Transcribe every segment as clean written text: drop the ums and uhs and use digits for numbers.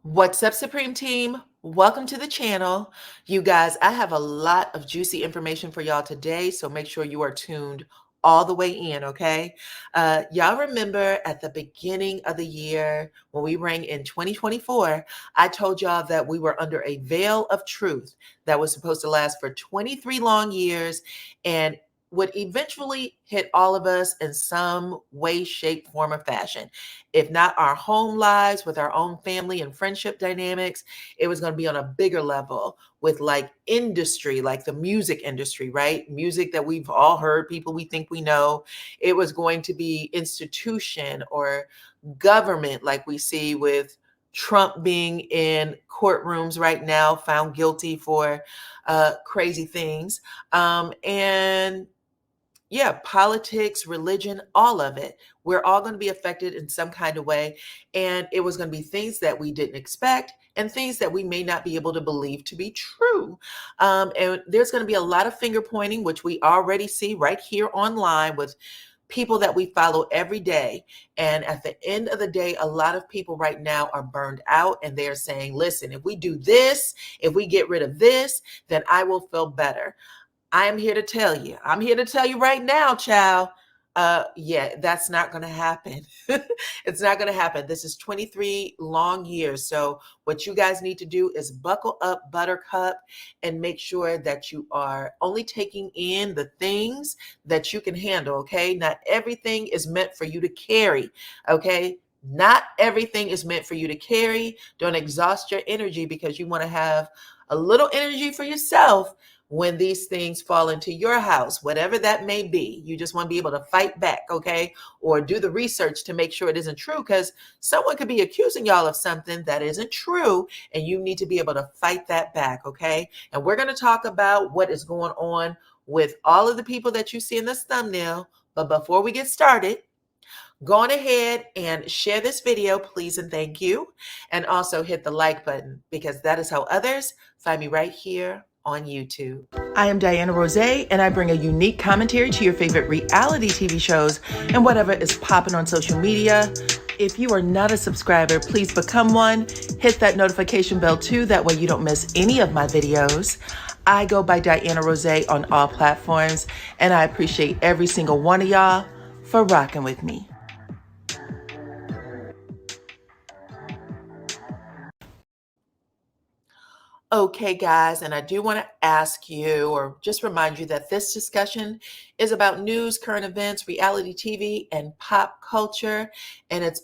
What's up, Supreme Team? Welcome to the channel. You guys, I have a lot of juicy information for y'all today, so make sure you are tuned all the way in, okay? Y'all remember at the beginning of the year when we rang in 2024, I told y'all that we were under a veil of truth that was supposed to last for 23 long years and would eventually hit all of us in some way, shape, form, or fashion. If not our home lives with our own family and friendship dynamics, it was going to be on a bigger level with like industry, like the music industry, right? Music that we've all heard, people we think we know. It was going to be institution or government, like we see with Trump being in courtrooms right now, found guilty for crazy things. And yeah, politics, religion, all of it. We're all going to be affected in some kind of way. And it was going to be things that we didn't expect and things that we may not be able to believe to be true. And there's going to be a lot of finger pointing, which we already see right here online with people that we follow every day. And at the end of the day, a lot of people right now are burned out and they're saying, listen, if we do this, if we get rid of this, then I will feel better. I am here to tell you. I'm here to tell you right now, child. Yeah, that's not going to happen. It's not going to happen. This is 23 long years. So what you guys need to do is buckle up, buttercup, and make sure that you are only taking in the things that you can handle, okay? Not everything is meant for you to carry, okay? Not everything is meant for you to carry. Don't exhaust your energy because you want to have a little energy for yourself when these things fall into your house, whatever that may be. You just want to be able to fight back, okay? Or do the research to make sure it isn't true, because someone could be accusing y'all of something that isn't true, and you need to be able to fight that back, okay? And we're going to talk about what is going on with all of the people that you see in this thumbnail. But before we get started, go on ahead and share this video, please and thank you. And also hit the like button, because that is how others find me right here on YouTube. I am DYANAROZAY, and I bring a unique commentary to your favorite reality TV shows and whatever is popping on social media. If you are not a subscriber, please become one. Hit that notification bell too, that way you don't miss any of my videos. I go by DYANAROZAY on all platforms, and I appreciate every single one of y'all for rocking with me. Okay, guys, and I do want to ask you or just remind you that this discussion is about news, current events, reality TV, and pop culture. And it's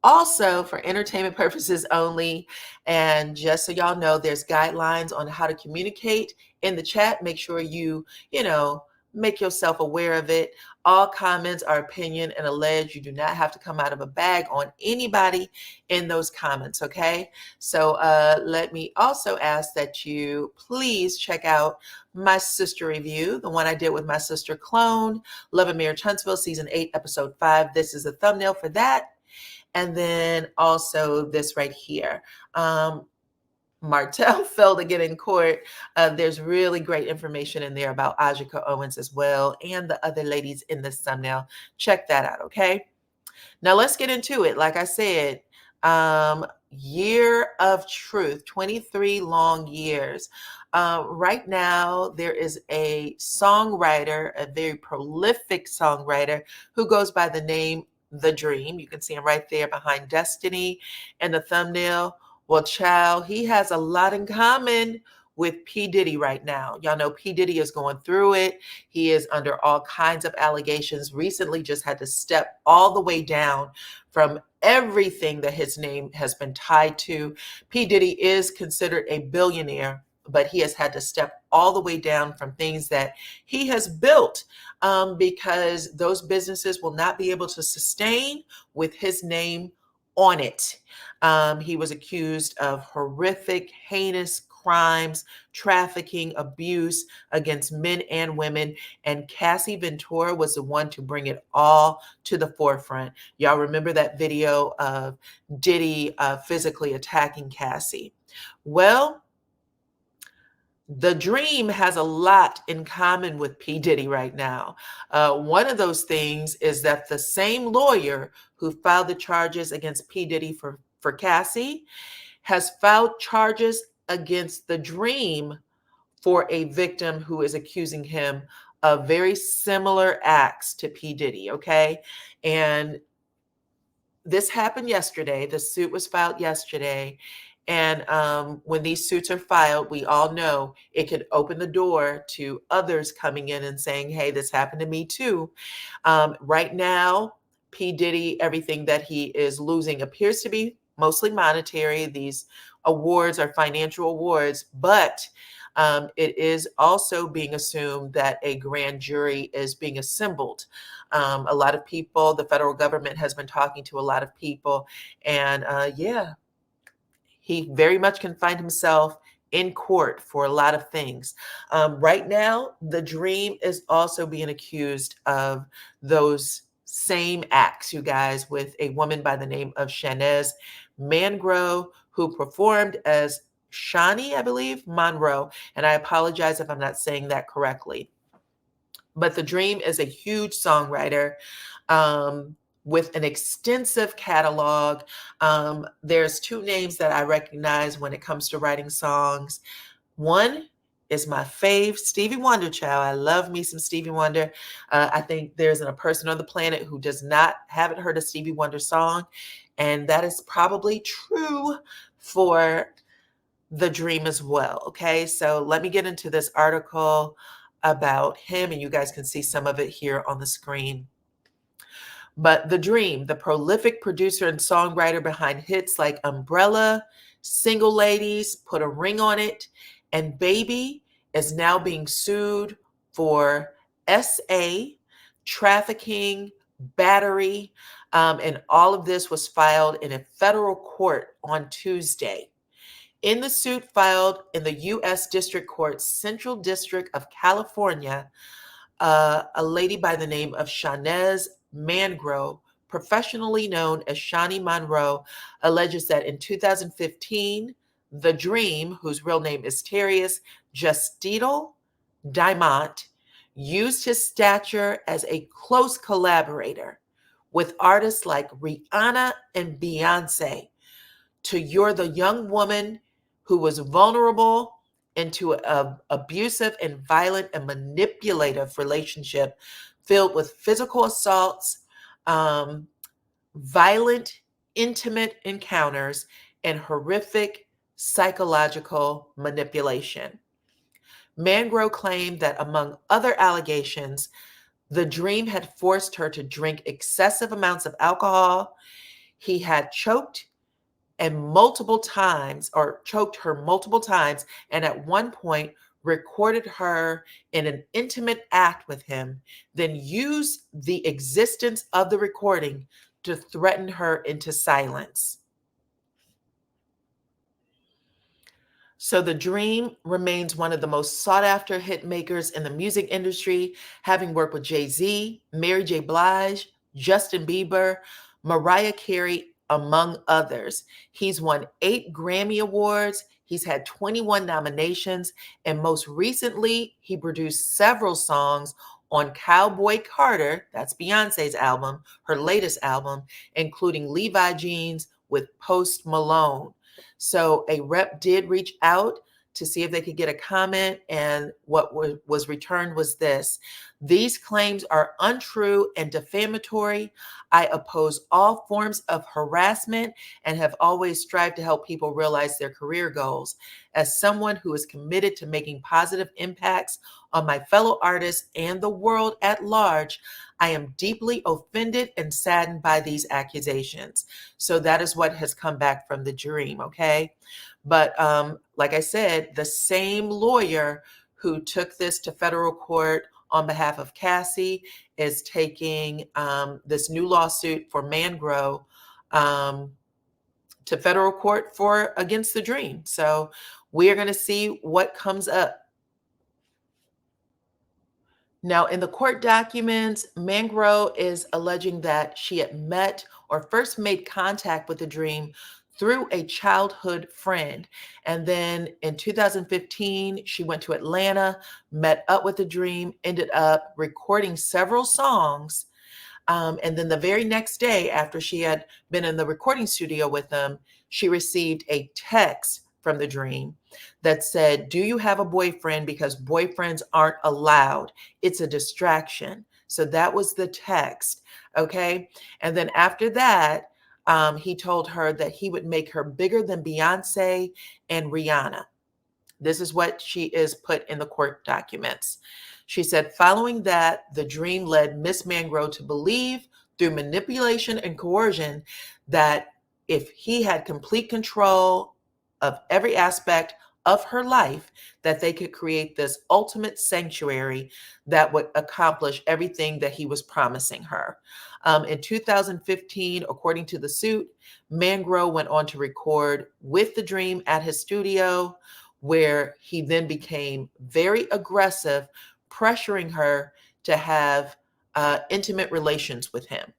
also for entertainment purposes only. And just so y'all know, there's guidelines on how to communicate in the chat. Make sure you make yourself aware of it. All comments are opinion and alleged. You do not have to come out of a bag on anybody in those comments, okay? So let me also ask that you please check out my sister review, the one I did with my sister clone, Love and Marriage Huntsville, season 8, episode 5. This is a thumbnail for that. And then also this right here. Martell failed to get in court. There's really great information in there about Ajika Owens as well and the other ladies in this thumbnail. Check that out, okay? Now let's get into it. Like I said, year of truth, 23 long years. Right now, there is a songwriter, a very prolific songwriter who goes by the name The Dream. You can see him right there behind Destiny in the thumbnail. Well, child, he has a lot in common with P. Diddy right now. Y'all know P. Diddy is going through it. He is under all kinds of allegations. Recently just had to step all the way down from everything that his name has been tied to. P. Diddy is considered a billionaire, but he has had to step all the way down from things that he has built because those businesses will not be able to sustain with his name on it. He was accused of horrific, heinous crimes, trafficking, abuse against men and women. And Cassie Ventura was the one to bring it all to the forefront. Y'all remember that video of Diddy physically attacking Cassie? Well, The Dream has a lot in common with P. Diddy right now. One of those things is that the same lawyer who filed the charges against P. Diddy for Cassie has filed charges against the Dream for a victim who is accusing him of very similar acts to P. Diddy, okay? And this happened yesterday. The suit was filed yesterday. And when these suits are filed, we all know it could open the door to others coming in and saying, hey, this happened to me too. Right now, P. Diddy, everything that he is losing appears to be mostly monetary. These awards are financial awards, but it is also being assumed that a grand jury is being assembled. A lot of people, the federal government has been talking to a lot of people, and yeah, he very much can find himself in court for a lot of things. Right now, the Dream is also being accused of those same acts, you guys, with a woman by the name of Shanez Mangro, who performed as Shawnee, I believe, Monroe. And I apologize if I'm not saying that correctly. But the Dream is a huge songwriter. With an extensive catalog. There's two names that I recognize when it comes to writing songs. One is my fave, Stevie Wonder, child. I love me some Stevie Wonder. I think there isn't a person on the planet who haven't heard a Stevie Wonder song. And that is probably true for the Dream as well. Okay, so let me get into this article about him, and you guys can see some of it here on the screen. But the Dream, the prolific producer and songwriter behind hits like Umbrella, Single Ladies, Put a Ring on It, and Baby, is now being sued for SA, trafficking, battery, and all of this was filed in a federal court on Tuesday. In the suit filed in the U.S. District Court, Central District of California, a lady by the name of Shanez Mangro, professionally known as Shawnee Monroe, alleges that in 2015, the Dream, whose real name is Terrius Justidal Diamont, used his stature as a close collaborator with artists like Rihanna and Beyonce to lure the young woman who was vulnerable into an abusive and violent and manipulative relationship filled with physical assaults, violent, intimate encounters, and horrific psychological manipulation. Mangro claimed that, among other allegations, the Dream had forced her to drink excessive amounts of alcohol. He had choked her multiple times, and at one point recorded her in an intimate act with him, then used the existence of the recording to threaten her into silence. So the Dream remains one of the most sought after hit makers in the music industry, having worked with Jay-Z, Mary J. Blige, Justin Bieber, Mariah Carey, among others. He's won 8 Grammy Awards. He's had 21 nominations. And most recently, he produced several songs on Cowboy Carter, that's Beyonce's album, her latest album, including Levi Jeans with Post Malone. So a rep did reach out to see if they could get a comment, and what was returned was this: these claims are untrue and defamatory. I oppose all forms of harassment and have always strived to help people realize their career goals. As someone who is committed to making positive impacts on my fellow artists and the world at large, I am deeply offended and saddened by these accusations. So that is what has come back from the Dream, okay? But like I said, the same lawyer who took this to federal court on behalf of Cassie is taking this new lawsuit for Mangro to federal court for against the Dream. So we are going to see what comes up. Now, in the court documents, Mangro is alleging that she had met or first made contact with the Dream through a childhood friend. And then in 2015, she went to Atlanta, met up with the Dream, ended up recording several songs. And then the very next day, after she had been in the recording studio with him, she received a text from the dream that said, "Do you have a boyfriend? Because boyfriends aren't allowed. It's a distraction." So that was the text. Okay. And then after that, he told her that he would make her bigger than Beyonce and Rihanna. This is what she is put in the court documents. She said, following that, the dream led Miss Mangrove to believe through manipulation and coercion that if he had complete control of every aspect of her life, that they could create this ultimate sanctuary that would accomplish everything that he was promising her. In 2015, according to the suit, Mangrove went on to record with the dream at his studio, where he then became very aggressive, pressuring her to have intimate relations with him,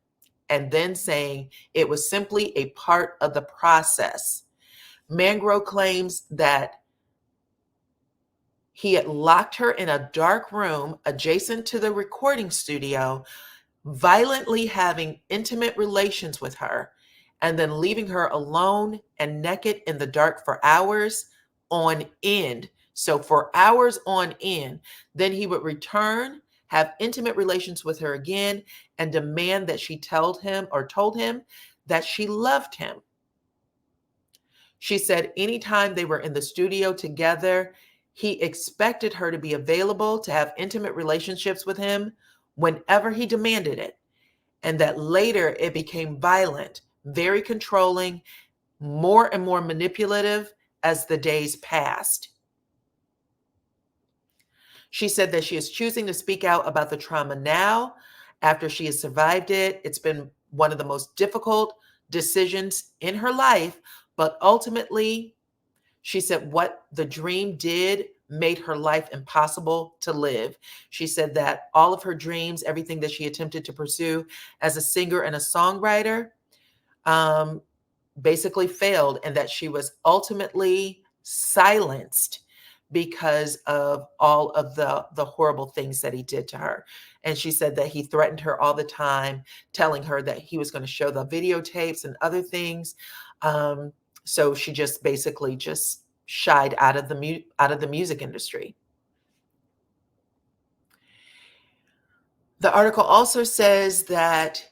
and then saying it was simply a part of the process. Mangrove claims that he had locked her in a dark room adjacent to the recording studio, violently having intimate relations with her, and then leaving her alone and naked in the dark for hours on end. So for hours on end, then he would return, have intimate relations with her again, and demand that she told him that she loved him. She said anytime they were in the studio together, he expected her to be available to have intimate relationships with him whenever he demanded it, and that later it became violent, very controlling, more and more manipulative as the days passed. She said that she is choosing to speak out about the trauma now after she has survived it. It's been one of the most difficult decisions in her life, but ultimately, she said what the dream did made her life impossible to live. She said that all of her dreams, everything that she attempted to pursue as a singer and a songwriter, um, basically failed, and that she was ultimately silenced because of all of the horrible things that he did to her. And she said that he threatened her all the time, telling her that he was going to show the videotapes and other things. So she just basically just shied out of the music industry. The article also says that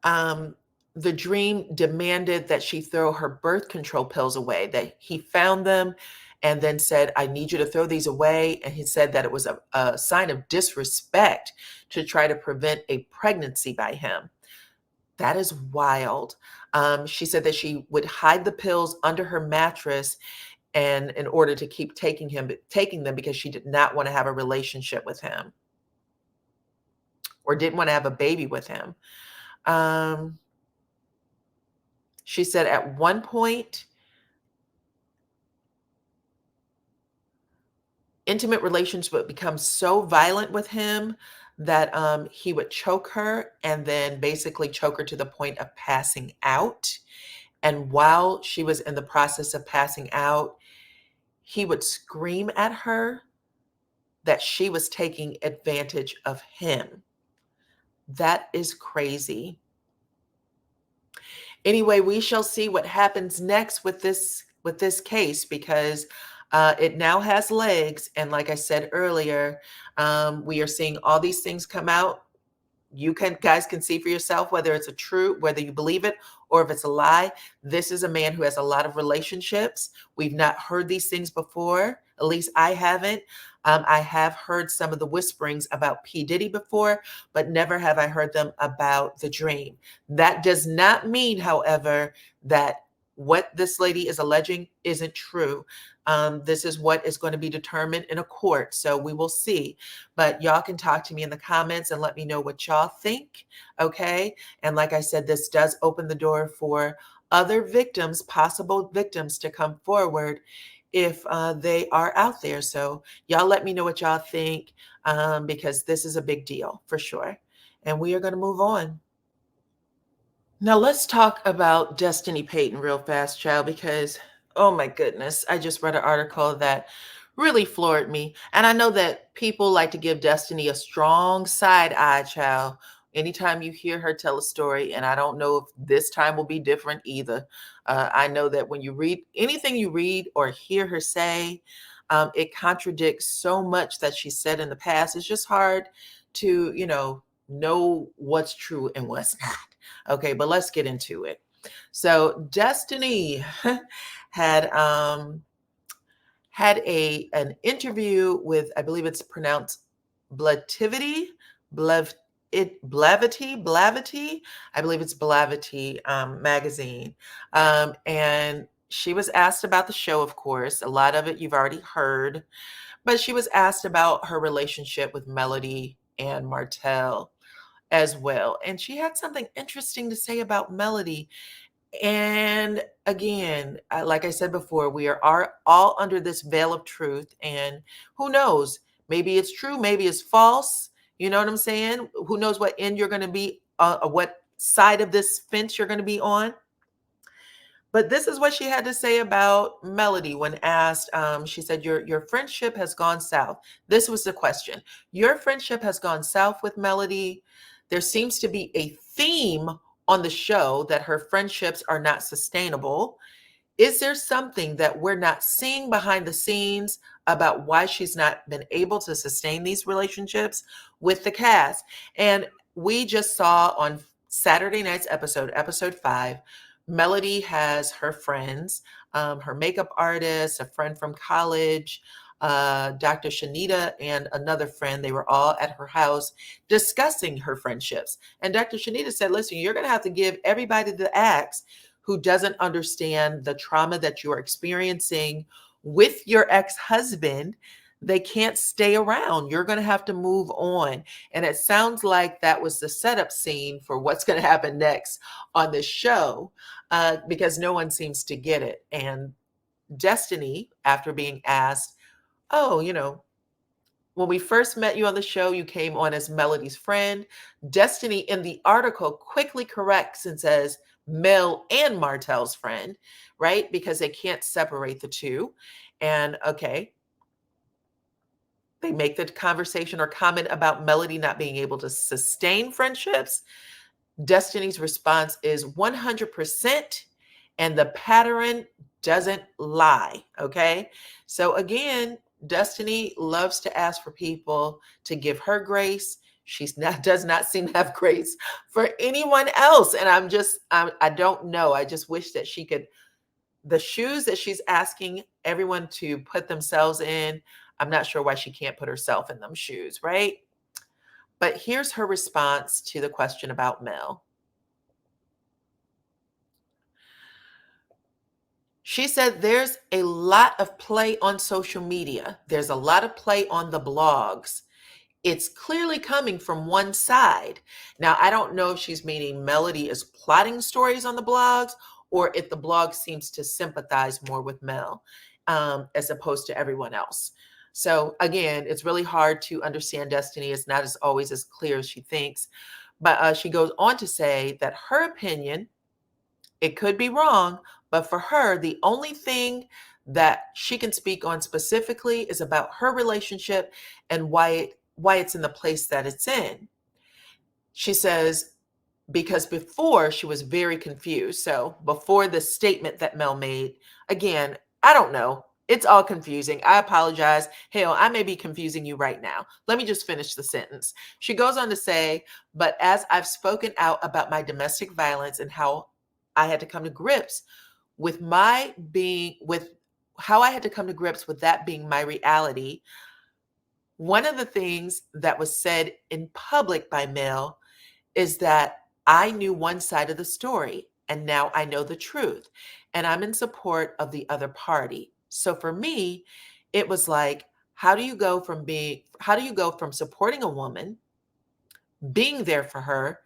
the dream demanded that she throw her birth control pills away, that he found them and then said, "I need you to throw these away." And he said that it was a sign of disrespect to try to prevent a pregnancy by him. That is wild. She said that she would hide the pills under her mattress, and in order to keep taking them because she did not want to have a relationship with him, or didn't want to have a baby with him. Um, she said at one point, intimate relations would become so violent with him that he would choke her and then basically choke her to the point of passing out. And while she was in the process of passing out, he would scream at her that she was taking advantage of him. That is crazy. Anyway, we shall see what happens next with this case, because it now has legs. And like I said earlier, we are seeing all these things come out. You guys can see for yourself whether it's whether you believe it or if it's a lie. This is a man who has a lot of relationships. We've not heard these things before. At least I haven't. I have heard some of the whisperings about P. Diddy before, but never have I heard them about the dream. That does not mean, however, that what this lady is alleging isn't true. This is what is going to be determined in a court. So we will see. But y'all can talk to me in the comments and let me know what y'all think. Okay. And like I said, this does open the door for other victims, possible victims, to come forward if they are out there. So y'all let me know what y'all think, because this is a big deal for sure. And we are going to move on. Now let's talk about Destiny Payton real fast, child, because oh my goodness, I just read an article that really floored me. And I know that people like to give Destiny a strong side eye, child. anytime you hear her tell a story, and I don't know if this time will be different either. I know that when you read anything you read or hear her say, it contradicts so much that she said in the past. It's just hard to, know what's true and what's not. Okay, but let's get into it. So Destiny had had an interview with, I believe it's pronounced Blativity, Blav Blavity. I believe it's Blavity magazine. And she was asked about the show, of course. A lot of it you've already heard, but she was asked about her relationship with Melody and Martell as well. And she had something interesting to say about Melody. And again, like I said before, are all under this veil of truth. And who knows? Maybe it's true, maybe it's false. You know what I'm saying? Who knows what end you're going to be, what side of this fence you're going to be on? But this is what she had to say about Melody when asked. She said, "Your friendship has gone south." This was the question. Your friendship has gone south with Melody. There seems to be a theme on the show that her friendships are not sustainable. Is there something that we're not seeing behind the scenes about why she's not been able to sustain these relationships with the cast? And we just saw on Saturday night's episode 5, Melody has her friends, her makeup artist, a friend from college, Dr. Shanita, and another friend. They were all at her house discussing her friendships. And Dr. Shanita said, "Listen, you're going to have to give everybody the axe who doesn't understand the trauma that you're experiencing with your ex-husband. They can't stay around. You're going to have to move on." And it sounds like that was the setup scene for what's going to happen next on the show, because no one seems to get it. And Destiny, after being asked, "Oh, when we first met you on the show, you came on as Melody's friend." Destiny in the article quickly corrects and says Mel and Martell's friend, right? Because they can't separate the two. And okay, they make the conversation or comment about Melody not being able to sustain friendships. Destiny's response is 100%, and the pattern doesn't lie. Okay. So again, Destiny loves to ask for people to give her grace. She's not does not seem to have grace for anyone else. And I don't know. I just wish that she could, the shoes that she's asking everyone to put themselves in. I'm not sure why she can't put herself in them shoes, right? But here's her response to the question about Mel. She said there's a lot of play on social media. There's a lot of play on the blogs. It's clearly coming from one side. Now, I don't know if she's meaning Melody is plotting stories on the blogs or if the blog seems to sympathize more with Mel, as opposed to everyone else. So again, it's really hard to understand Destiny. It's not as always as clear as she thinks. But she goes on to say that her opinion, it could be wrong, but for her, the only thing that she can speak on specifically is about her relationship and why it's in the place that it's in. She says, because before she was very confused. So before the statement that Mel made, again, I don't know. It's all confusing. I apologize. Hell, I may be confusing you right now. Let me just finish the sentence. She goes on to say, but as I've spoken out about my domestic violence and how I had to come to grips with with how I had to come to grips with that being my reality. One of the things that was said in public by Mel is that I knew one side of the story and now I know the truth and I'm in support of the other party. So for me, it was like, how do you go from supporting a woman, being there for her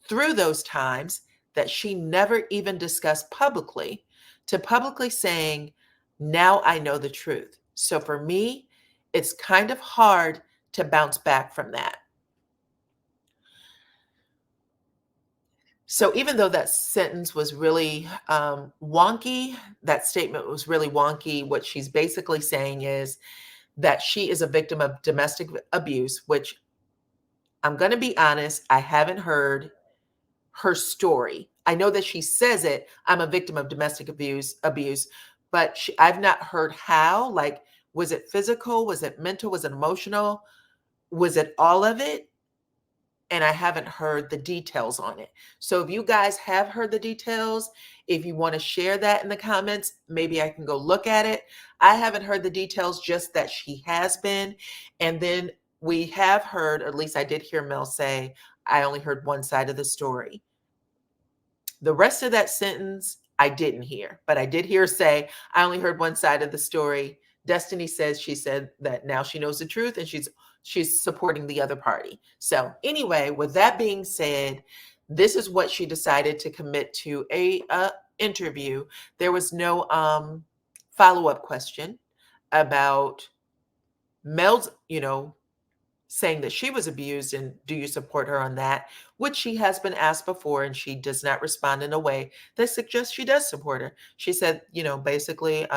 through those times that she never even discussed publicly, to publicly saying, now I know the truth. So for me, it's kind of hard to bounce back from that. So even though that sentence was really wonky, that statement was really wonky, what she's basically saying is that she is a victim of domestic abuse, which I'm going to be honest, I haven't heard her story. I know that she says it, I'm a victim of domestic abuse, but I've not heard how. Like, was it physical? Was it mental? Was it emotional? Was it all of it? And I haven't heard the details on it. So if you guys have heard the details, if you want to share that in the comments, maybe I can go look at it. I haven't heard the details, just that she has been. And then we have heard, or at least I did hear Mel say, I only heard one side of the story. The rest of that sentence, I didn't hear, but I did hear her say, I only heard one side of the story. Destiny says she said that now she knows the truth and she's supporting the other party. So anyway, with that being said, this is what she decided to commit to a interview. There was no follow-up question about Mel's, saying that she was abused and do you support her on that, which she has been asked before, and she does not respond in a way that suggests she does support her. She said, basically,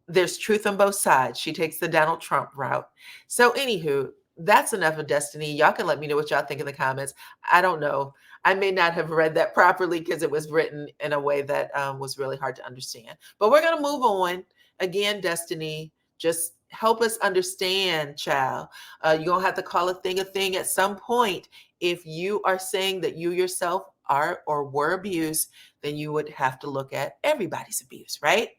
there's truth on both sides. She takes the Donald Trump route. So anywho, that's enough of Destiny. Y'all can let me know what y'all think in the comments. I don't know. I may not have read that properly because it was written in a way that was really hard to understand. But we're going to move on. Again, Destiny, just help us understand, child. You're going to have to call a thing at some point. If you are saying that you yourself are or were abused, then you would have to look at everybody's abuse, right?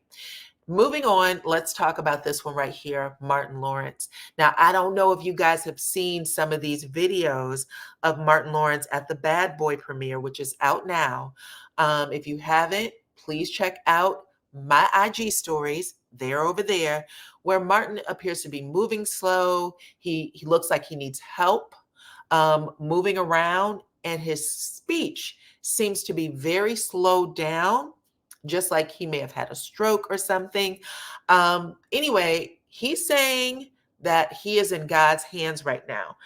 Moving on, let's talk about this one right here, Martin Lawrence. Now, I don't know if you guys have seen some of these videos of Martin Lawrence at the Bad Boy premiere, which is out now. If you haven't, please check out my IG stories. They're over there, where Martin appears to be moving slow. He looks like he needs help moving around, and his speech seems to be very slowed down, just like he may have had a stroke or something. Anyway, he's saying that he is in God's hands right now.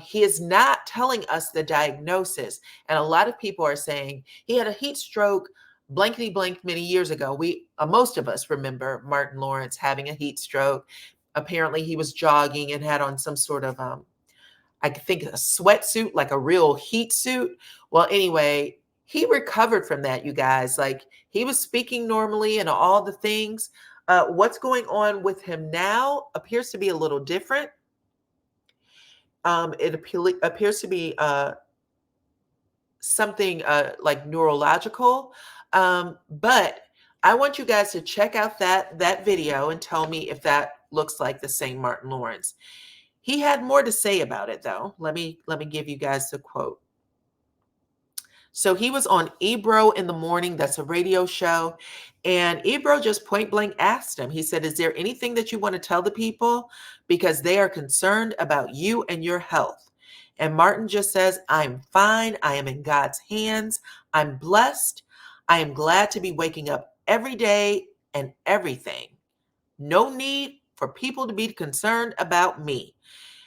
He is not telling us the diagnosis. And a lot of people are saying he had a heat stroke blankety blank many years ago. Most of us remember Martin Lawrence having a heat stroke. Apparently he was jogging and had on some sort of I think a sweatsuit, like a real heat suit. Well, anyway, he recovered from that, you guys. Like, he was speaking normally and all the things. What's going on with him now appears to be a little different. It appears to be something like neurological. But I want you guys to check out that video and tell me if that looks like the same Martin Lawrence. He had more to say about it, though. Let me give you guys the quote. So he was on Ebro in the Morning. That's a radio show. And Ebro just point blank asked him, he said, is there anything that you want to tell the people? Because they are concerned about you and your health. And Martin just says, I'm fine. I am in God's hands. I'm blessed. I am glad to be waking up every day and everything. No need for people to be concerned about me.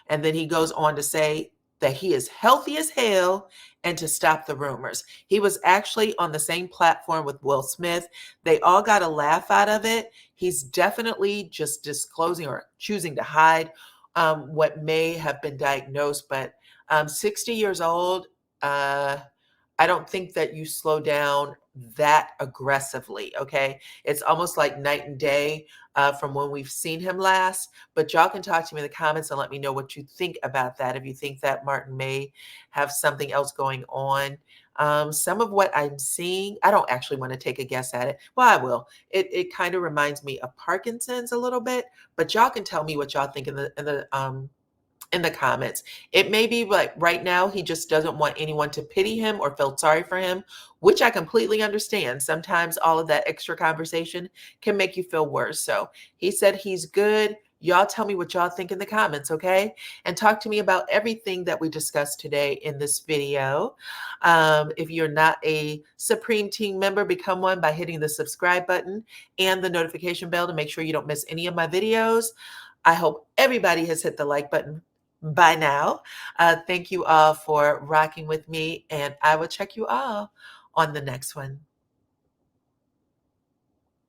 And then he goes on to say that he is healthy as hell and to stop the rumors. He was actually on the same platform with Will Smith. They all got a laugh out of it. He's definitely just disclosing or choosing to hide what may have been diagnosed. But 60 years old, I don't think that you slow down that aggressively, okay? It's almost like night and day from when we've seen him last. But y'all can talk to me in the comments and let me know what you think about that. If you think that Martin may have something else going on. Some of what I'm seeing, I don't actually want to take a guess at it. Well, I will. It kind of reminds me of Parkinson's a little bit, but y'all can tell me what y'all think in the comments. It may be like right now he just doesn't want anyone to pity him or feel sorry for him, which I completely understand. Sometimes all of that extra conversation can make you feel worse. So he said he's good. Y'all tell me what y'all think in the comments, okay? And talk to me about everything that we discussed today in this video. If you're not a Supreme Team member, become one by hitting the subscribe button and the notification bell to make sure you don't miss any of my videos. I hope everybody has hit the like button by now. Thank you all for rocking with me, and I will check you all on the next one.